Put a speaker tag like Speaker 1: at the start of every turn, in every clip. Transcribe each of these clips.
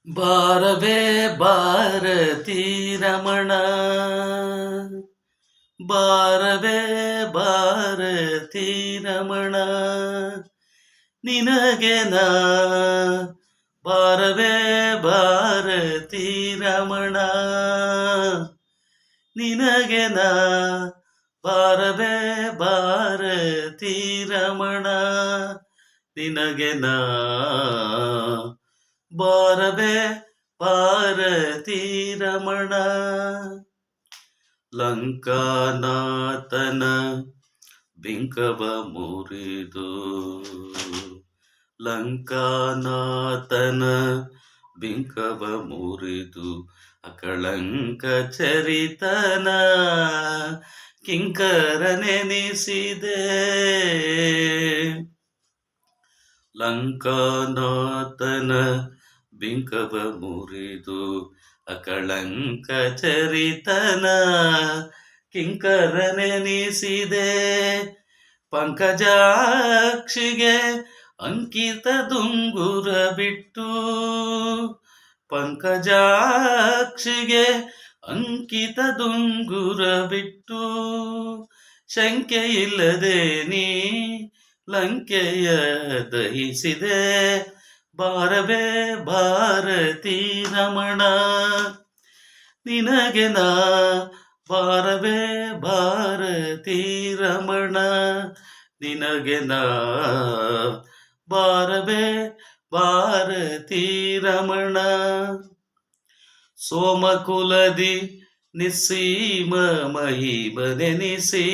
Speaker 1: ಬಾರವೇ ಭಾರತೀ ರಮಣ, ಬಾರವೇ ಭಾರತೀ ರಮಣ, ನಿನಗೆ ನಾ ಬಾರವೇ ಭಾರತೀ ರಮಣ, ನಿನಗೆ ನಾ ಬಾರವೇ ಭಾರತೀ ರಮಣ, ನಿನಗೆ ನಾ ಬಾರವೇ ಭಾರತೀ ರಮಣ. ಲಂಕಾನಾಥನ ಬಿಂಕವ ಮುರಿದು, ಲಂಕಾನಾಥನ ಬಿಂಕವ ಮುರಿದು, ಅಕಳಂಕ ಚರಿತನ ಕಿಂಕರನೆನಿಸಿದೆ. ಲಂಕಾನಾಥನ ಬಿಂಕವ ಮುರಿದು, ಅಕಳಂಕ ಚರಿತನ ಕಿಂಕರನೆನಿಸಿದೆ. ಪಂಕಜಾಕ್ಷಿಗೆ ಅಂಕಿತ ದುಂಗುರ ಬಿಟ್ಟು, ಪಂಕಜಾಕ್ಷಿಗೆ ಅಂಕಿತ ದುಂಗುರ ಬಿಟ್ಟು, ಶಂಕೆಯಿಲ್ಲದೆ ನೀ ಲಂಕೆಯ ದಹಿಸಿದೆ. ಬಾರವೇ ಭಾರತೀ ರಮಣ, ನಿನಗೆ ನಾ ಬಾರವೇ ಭಾರತೀ ರಮಣ, ನಿನಗೆ ನಾ ಬಾರವೇ ಭಾರತೀ ರಮಣ. ಸೋಮಕುಲದಿ ನಿಸ್ಸೀಮ ಮಹಿಮನೆನಿಸಿ,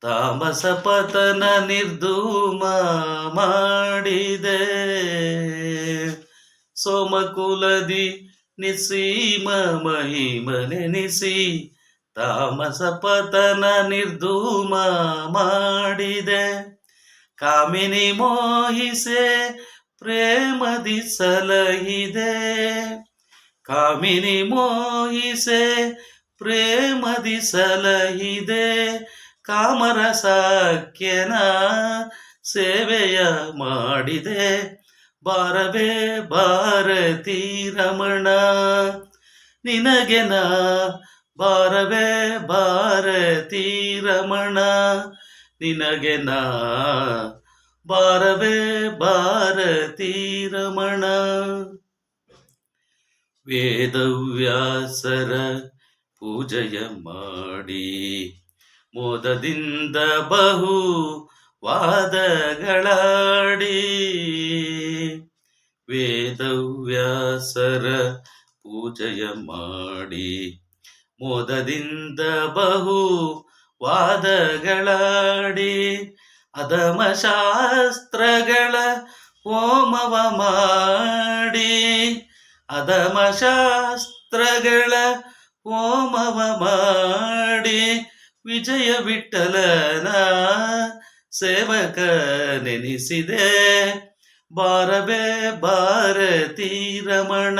Speaker 1: ತಾಮಸ ಪತನ ನಿರ್ಧೂಮ ಮಾಡಿದೆ. ಸೋಮಕುಲದಿ ನಿಸ್ಸೀಮ ಮಹಿಮನೆನಿಸಿ, ತಾಮಸ ಪತನ ನಿರ್ಧೂಮ ಮಾಡಿದೆ. ಕಾಮಿನಿ ಮೋಹಿಸೆ ಪ್ರೇಮದಿ ಸಲಹಿದೆ, ಕಾಮಿನಿ ಮೋಹಿಸೆ ಪ್ರೇಮದಿ ಸಲಹಿದೆ. ಕಾಮರಸಾಖ್ಯನ ಸೇವೆಯ ಮಾಡಿದೆ. ಬಾರವೇ ಭಾರತೀ ರಮಣ, ನಿನಗೆ ನಾ ಬಾರವೇ ಭಾರತೀ ರಮಣ, ನಿನಗೆ ನಾ ಬಾರವೇ ಭಾರತೀ ರಮಣ. ವೇದವ್ಯಾಸರ ಪೂಜೆಯ ಮಾಡಿ, ಮೋದದಿಂದ ಬಹು ವಾದಗಳಾಡಿ, ವೇದವ್ಯಾಸರ ಪೂಜೆಯ ಮಾಡಿ, ಮೋದದಿಂದ ಬಹು ವಾದಗಳಾಡಿ, ಅಧಮ ಶಾಸ್ತ್ರಗಳ ಹೋಮವ ಮಾಡಿ, ಅಧಮ ಶಾಸ್ತ್ರಗಳ ಹೋಮವ ಮಾಡಿ, ವಿಜಯ ವಿಠಲನ ಸೇವಕ ನೆನಿಸಿದೆ. ಬಾರವೇ ಭಾರತೀ ರಮಣ,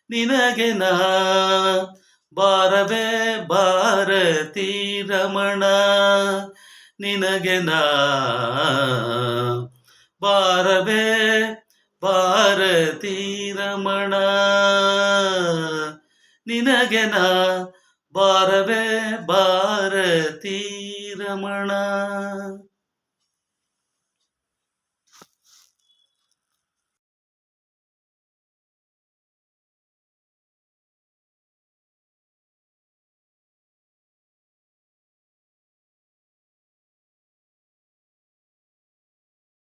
Speaker 1: ನಿನಗೆ ನಾ ಬಾರವೇ ಭಾರತೀ ರಮಣ, ನಿನಗೆ ನಾ ಬಾರವೇ ಭಾರತೀ ರಮಣ, ನಿನಗೆ ನಾ ಬಾರವೇ ಭಾರತೀ ರಮಣ.